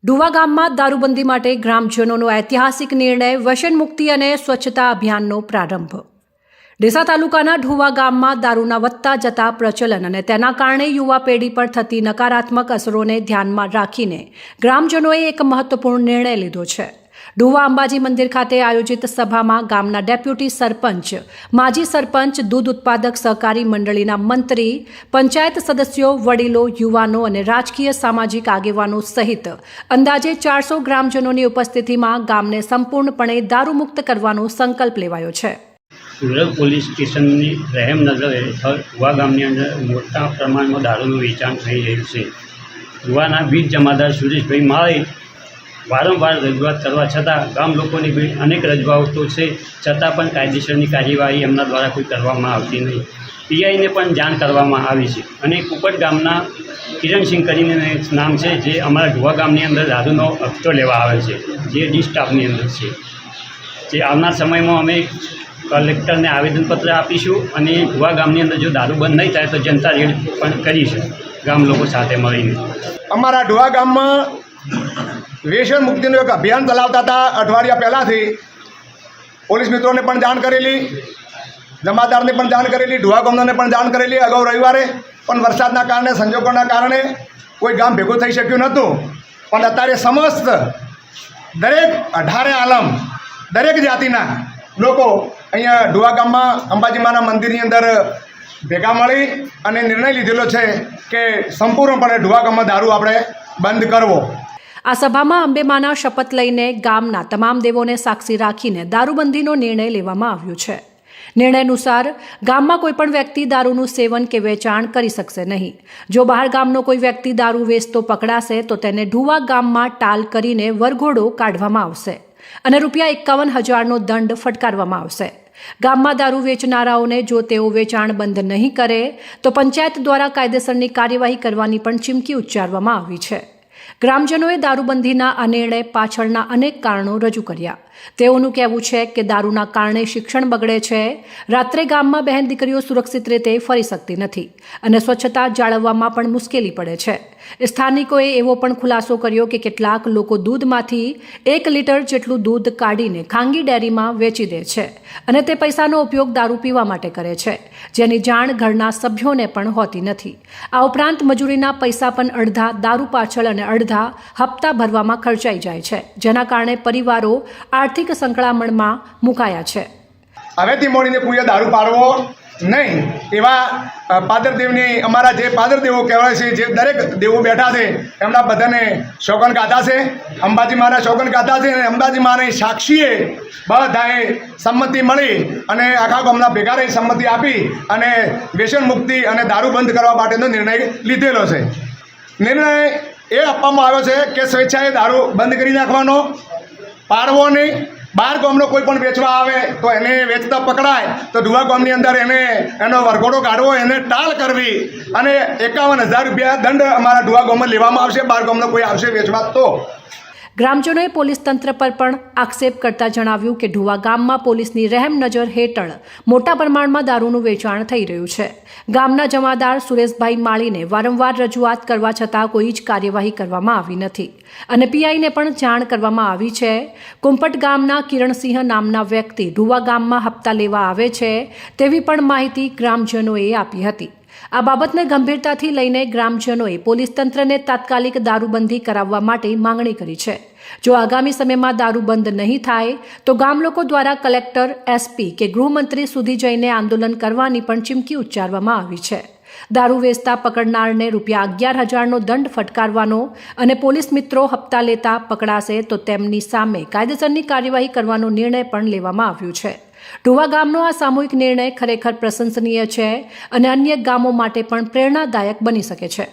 ઢુવા ગામમાં દારૂબંધી માટે ગ્રામજનોનો ઐતિહાસિક નિર્ણય, વ્યસન મુક્તિ અને સ્વચ્છતા અભિયાનનો પ્રારંભ। ડીસા તાલુકાના ઢુવા ગામમાં દારૂના વધતા જતા પ્રચલન અને તેના કારણે યુવા પેઢી પર થતી નકારાત્મક અસરોને ધ્યાનમાં રાખીને ગ્રામજનોએ એક મહત્વપૂર્ણ નિર્ણય લીધો છે। ઢુવા અંબાજી મંદિર ખાતે આયોજિત સભામાં ગામના ડેપ્યુટી સરપંચ, માજી સરપંચ, દૂધ ઉત્પાદક સહકારી મંડળીના મંત્રી, પંચાયત સદસ્યો, વડીલો, યુવાનો અને રાજકીય સામાજિક આગેવાનો સહિત અંદાજે 400 ગ્રામજનોની ઉપસ્થિતિમાં ગામને સંપૂર્ણપણે દારૂમુક્ત કરવાનો સંકલ્પ લેવાયો છે। રૂરલ પોલીસ સ્ટેશનની રહેમ નજર હેઠળ ઢુવા ગામની અંદર મોટા પ્રમાણમાં દારૂનું વેચાણ થઈ રહ્યું છે। ઢુવાના બીજ જમાદાર સુરેશભાઈ માળી વારંવાર રજૂઆત કરવા છતાં ગામ લોકોની અનેક રજૂઆતો છે, છતાં પણ કાયદેસરની કાર્યવાહી એમના દ્વારા કોઈ કરવામાં આવતી નહીં। પીઆઈને પણ જાણ કરવામાં આવી છે અને કુપટ ગામના કિરણસિંહ કરીને નામ છે, જે અમારા ઢુવા ગામની અંદર દારૂનો હપ્તો લેવા આવે છે, જે ડી સ્ટાફની અંદર છે। જે આવનાર સમયમાં અમે કલેક્ટરને આવેદનપત્ર આપીશું અને ઢુવા ગામની અંદર જો દારૂ બંધ નહીં થાય તો જનતા રેડ પણ કરીશું ગામ લોકો સાથે મળીને। અમારા ઢુવા ગામમાં વ્યસન મુક્તિનું એક અભિયાન ચલાવતા હતા। અઠવાડિયા પહેલાંથી પોલીસ મિત્રોને પણ જાણ કરેલી, જમાદારને પણ જાણ કરેલી, ઢુવા ગામોને પણ જાણ કરેલી। અગાઉ રવિવારે પણ વરસાદના કારણે, સંજોગોના કારણે કોઈ ગામ ભેગું થઈ શક્યું નહોતું, પણ અત્યારે સમસ્ત દરેક 18 આલમ, દરેક જાતિના લોકો અહીંયા ઢુવા ગામમાં અંબાજી માના મંદિરની અંદર ભેગા મળી અને નિર્ણય લીધેલો છે કે સંપૂર્ણપણે ઢુવા ગામમાં દારૂ આપણે બંધ કરવો। આ સભામાં અંબેમાના શપથ લઈને ગામના તમામ દેવોને સાક્ષી રાખીને દારૂબંધીનો નિર્ણય લેવામાં આવ્યો છે। નિર્ણય અનુસાર ગામમાં કોઈપણ વ્યક્તિ દારૂનું સેવન કે વેચાણ કરી શકશે નહીં। જો બહાર ગામનો કોઈ વ્યક્તિ દારૂ વેચતો પકડાશે તો તેને ઢુવા ગામમાં ટાલ કરીને વરઘોડો કાઢવામાં આવશે અને ₹51,000નો દંડ ફટકારવામાં આવશે। ગામમાં દારૂ વેચનારાઓને જો તેઓ વેચાણ બંધ નહીં કરે તો પંચાયત દ્વારા કાયદેસરની કાર્યવાહી કરવાની પણ ચીમકી ઉચ્ચારવામાં આવી છે। ગ્રામજનોએ દારૂબંધીના આ નિર્ણય પાછળના અનેક કારણો રજૂ કર્યા। તેઓનું કહેવું છે કે દારૂના કારણે શિક્ષણ બગડે છે, રાત્રે ગામમાં બહેન દીકરીઓ સુરક્ષિત રીતે ફરી શકતી નથી અને સ્વચ્છતા જાળવવામાં પણ મુશ્કેલી પડે છે। સ્થાનિકોએ એવો પણ ખુલાસો કર્યો કે કેટલાક લોકો દૂધમાંથી 1 લીટર જેટલું દૂધ કાઢીને ખાનગી ડેરીમાં વેચી દે છે અને તે પૈસાનો ઉપયોગ દારૂ પીવા માટે કરે છે, જેની જાણ ઘરના સભ્યોને પણ હોતી નથી। આ ઉપરાંત મજૂરીના પૈસા પણ અડધા દારૂ પાછળ અને અડધા હપ્તા ભરવામાં ખર્ચાઈ જાય છે, જેના કારણે પરિવારો આર્થિક સંકળામણમાં મુકાયા છે। હવેથી મોડીને કોઈએ દારૂ પાડવો નહીં, એવા પાદરદેવની, અમારા જે પાદરદેવો કહેવાય છે, જે દરેક દેવો બેઠા છે એમના બધાને સોગંદ ગાધા છે, અંબાજી માના સોગંદ ગાધા છે અને અંબાજી માની સાક્ષીએ બધાએ સંમતિ મળી અને આખા ગામના ભેગા રહી સંમતિ આપી અને વ્યસન મુક્તિ અને દારૂ બંધ કરવા માટેનો નિર્ણય લીધેલો છે। નિર્ણય એ આપવામાં આવ્યો છે કે સ્વેચ્છાએ દારૂ બંધ કરી નાખવાનો, પાડવો નહીં। બહાર ગામનો કોઈ પણ વેચવા આવે તો એને વેચતા પકડાય તો ઢુવા ગામની અંદર એનો વરઘોડો કાઢવો, એને ટાળ કરવી અને ₹51,000 દંડ અમારા ઢુવા ગામમાં લેવામાં આવશે બહાર ગામનો કોઈ આવશે વેચવા તો। ગ્રામજનોએ પોલીસ તંત્ર પર પણ આક્ષેપ કરતા જણાવ્યું કે ઢુવા ગામમાં પોલીસની રહેમ નજર હેઠળ મોટા પ્રમાણમાં દારૂનું વેચાણ થઈ રહ્યું છે। ગામના જમાદાર સુરેશભાઈ માળીને વારંવાર રજૂઆત કરવા છતાં કોઈ જ કાર્યવાહી કરવામાં આવી નથી અને પીઆઈને પણ જાણ કરવામાં આવી છે। કુંપટ ગામના કિરણસિંહ નામના વ્યક્તિ ઢુવા ગામમાં હપ્તા લેવા આવે છે તેવી પણ માહિતી ગ્રામજનોએ આપી હતી। આ બાબતને ગંભીરતાથી લઈને ગ્રામજનોએ પોલીસ તંત્રને તાત્કાલિક દારૂબંધી કરાવવા માટે માંગણી કરી છે। જો આગામી સમયમાં દારૂ બંધ નહીં થાય તો ગામ લોકો દ્વારા કલેક્ટર, એસપી કે ગૃહમંત્રી સુધી જઈને આંદોલન કરવાની પણ ચીમકી ઉચ્ચારવામાં આવી છે। દારૂ વેચતા પકડનારને ₹11,000નો દંડ ફટકારવાનો અને પોલીસ મિત્રો હપ્તા લેતા પકડાશે તો તેમની સામે કાયદેસરની કાર્યવાહી કરવાનો નિર્ણય પણ લેવામાં આવ્યો છે। ઢુવા ગામનો આ સામૂહિક નિર્ણય ખરેખર પ્રશંસનીય છે અને અન્ય ગામો માટે પણ પ્રેરણાદાયક બની શકે છે।